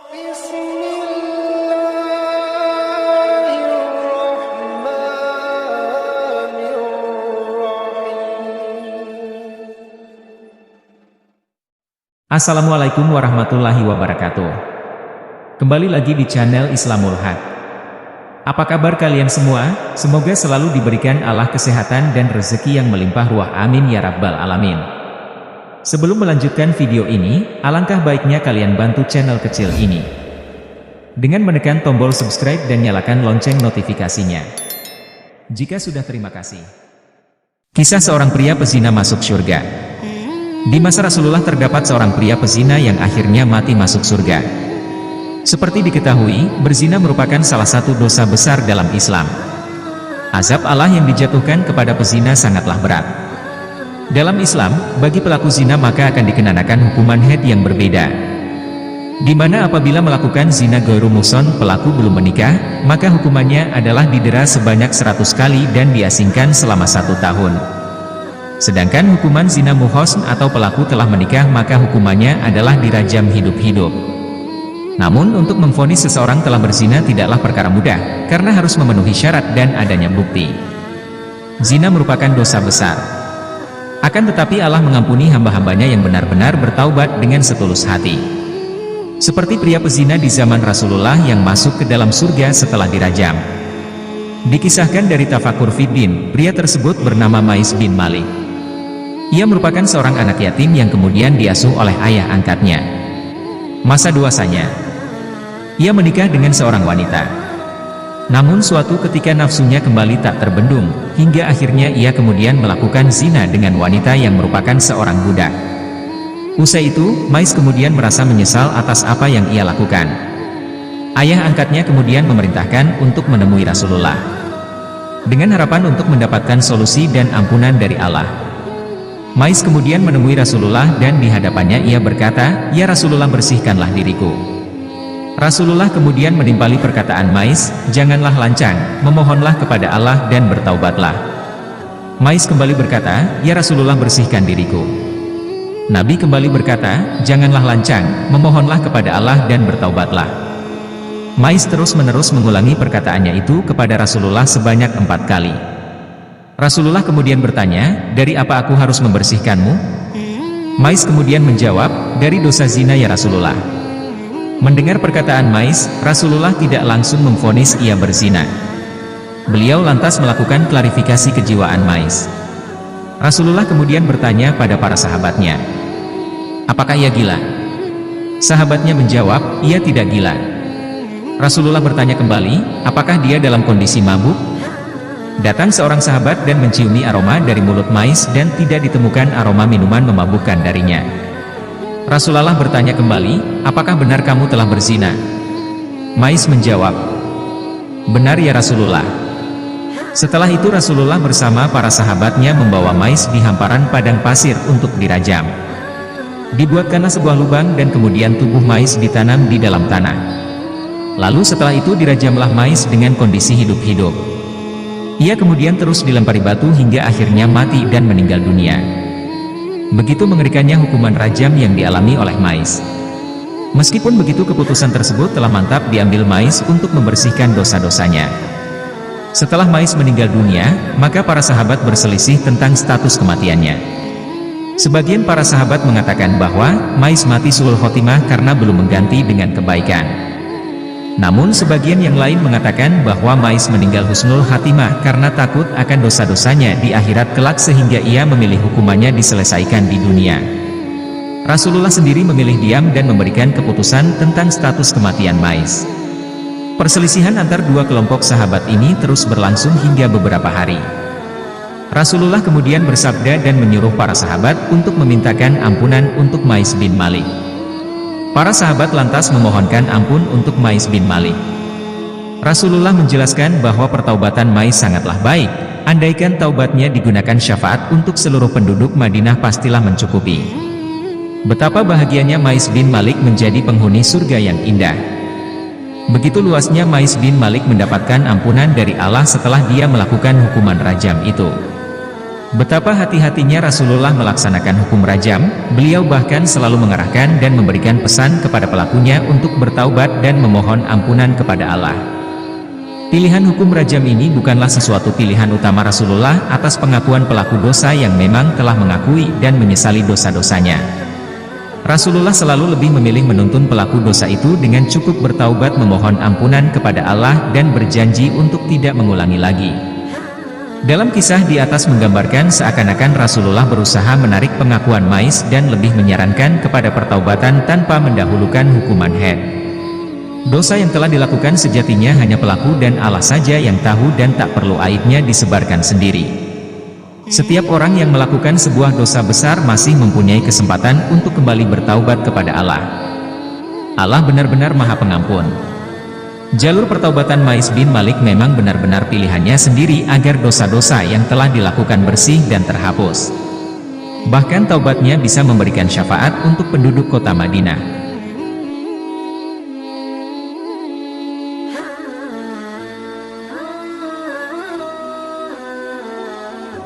Assalamualaikum warahmatullahi wabarakatuh. Kembali lagi di channel Islamul Haq. Apa kabar kalian semua? Semoga selalu diberikan Allah kesehatan dan rezeki yang melimpah ruah, amin ya rabbal alamin. Sebelum melanjutkan video ini, alangkah baiknya kalian bantu channel kecil ini dengan menekan tombol subscribe dan nyalakan lonceng notifikasinya. Jika sudah, terima kasih. Kisah seorang pria pezina masuk surga. Di masa Rasulullah terdapat seorang pria pezina yang akhirnya mati masuk surga. Seperti diketahui, berzina merupakan salah satu dosa besar dalam Islam. Azab Allah yang dijatuhkan kepada pezina sangatlah berat. Dalam Islam, bagi pelaku zina maka akan dikenakan hukuman had yang berbeda. Di mana apabila melakukan zina ghairu muhsan, pelaku belum menikah, maka hukumannya adalah didera sebanyak 100 kali dan diasingkan selama 1 tahun. Sedangkan hukuman zina muhsan atau pelaku telah menikah maka hukumannya adalah dirajam hidup-hidup. Namun untuk memvonis seseorang telah berzina tidaklah perkara mudah, karena harus memenuhi syarat dan adanya bukti. Zina merupakan dosa besar. Akan tetapi Allah mengampuni hamba-hambanya yang benar-benar bertaubat dengan setulus hati. Seperti pria pezina di zaman Rasulullah yang masuk ke dalam surga setelah dirajam. Dikisahkan dari Tafakur Fiddin, pria tersebut bernama Mais bin Malik. Ia merupakan seorang anak yatim yang kemudian diasuh oleh ayah angkatnya. Masa dewasanya, ia menikah dengan seorang wanita. Namun suatu ketika nafsunya kembali tak terbendung, hingga akhirnya ia kemudian melakukan zina dengan wanita yang merupakan seorang budak. Usai itu, Mais kemudian merasa menyesal atas apa yang ia lakukan. Ayah angkatnya kemudian memerintahkan untuk menemui Rasulullah, dengan harapan untuk mendapatkan solusi dan ampunan dari Allah. Mais kemudian menemui Rasulullah dan di hadapannya ia berkata, "Ya Rasulullah, bersihkanlah diriku." Rasulullah kemudian menimpali perkataan Mais, "Janganlah lancang, memohonlah kepada Allah dan bertaubatlah." Mais kembali berkata, "Ya Rasulullah, bersihkan diriku." Nabi kembali berkata, "Janganlah lancang, memohonlah kepada Allah dan bertaubatlah." Mais terus-menerus mengulangi perkataannya itu kepada Rasulullah sebanyak 4 kali. Rasulullah kemudian bertanya, "Dari apa aku harus membersihkanmu?" Mais kemudian menjawab, "Dari dosa zina ya Rasulullah." Mendengar perkataan Mais, Rasulullah tidak langsung memvonis ia berzina. Beliau lantas melakukan klarifikasi kejiwaan Mais. Rasulullah kemudian bertanya pada para sahabatnya, "Apakah ia gila?" Sahabatnya menjawab, "Ia tidak gila." Rasulullah bertanya kembali, "Apakah dia dalam kondisi mabuk?" Datang seorang sahabat dan menciumi aroma dari mulut Mais dan tidak ditemukan aroma minuman memabukkan darinya. Rasulullah bertanya kembali, "Apakah benar kamu telah berzina?" Mais menjawab, "Benar ya Rasulullah." Setelah itu Rasulullah bersama para sahabatnya membawa Mais di hamparan padang pasir untuk dirajam. Dibuatkanlah sebuah lubang dan kemudian tubuh Mais ditanam di dalam tanah. Lalu setelah itu dirajamlah Mais dengan kondisi hidup-hidup. Ia kemudian terus dilempari batu hingga akhirnya mati dan meninggal dunia. Begitu mengerikannya hukuman rajam yang dialami oleh Mais. Meskipun begitu, keputusan tersebut telah mantap diambil Mais untuk membersihkan dosa-dosanya. Setelah Mais meninggal dunia, maka para sahabat berselisih tentang status kematiannya. Sebagian para sahabat mengatakan bahwa Mais mati suul khotimah karena belum mengganti dengan kebaikan. Namun sebagian yang lain mengatakan bahwa Mais meninggal husnul khatimah karena takut akan dosa-dosanya di akhirat kelak sehingga ia memilih hukumannya diselesaikan di dunia. Rasulullah sendiri memilih diam dan memberikan keputusan tentang status kematian Mais. Perselisihan antar dua kelompok sahabat ini terus berlangsung hingga beberapa hari. Rasulullah kemudian bersabda dan menyuruh para sahabat untuk memintakan ampunan untuk Mais bin Malik. Para sahabat lantas memohonkan ampun untuk Mais bin Malik. Rasulullah menjelaskan bahwa pertaubatan Mais sangatlah baik, andaikan taubatnya digunakan syafaat untuk seluruh penduduk Madinah pastilah mencukupi. Betapa bahagianya Mais bin Malik menjadi penghuni surga yang indah. Begitu luasnya Mais bin Malik mendapatkan ampunan dari Allah setelah dia melakukan hukuman rajam itu. Betapa hati-hatinya Rasulullah melaksanakan hukum rajam, beliau bahkan selalu mengarahkan dan memberikan pesan kepada pelakunya untuk bertaubat dan memohon ampunan kepada Allah. Pilihan hukum rajam ini bukanlah sesuatu pilihan utama Rasulullah atas pengakuan pelaku dosa yang memang telah mengakui dan menyesali dosa-dosanya. Rasulullah selalu lebih memilih menuntun pelaku dosa itu dengan cukup bertaubat memohon ampunan kepada Allah dan berjanji untuk tidak mengulangi lagi. Dalam kisah di atas menggambarkan seakan-akan Rasulullah berusaha menarik pengakuan Mais dan lebih menyarankan kepada pertaubatan tanpa mendahulukan hukuman had. Dosa yang telah dilakukan sejatinya hanya pelaku dan Allah saja yang tahu dan tak perlu aibnya disebarkan sendiri. Setiap orang yang melakukan sebuah dosa besar masih mempunyai kesempatan untuk kembali bertaubat kepada Allah. Allah benar-benar Maha Pengampun. Jalur pertaubatan Mais bin Malik memang benar-benar pilihannya sendiri agar dosa-dosa yang telah dilakukan bersih dan terhapus. Bahkan taubatnya bisa memberikan syafaat untuk penduduk kota Madinah.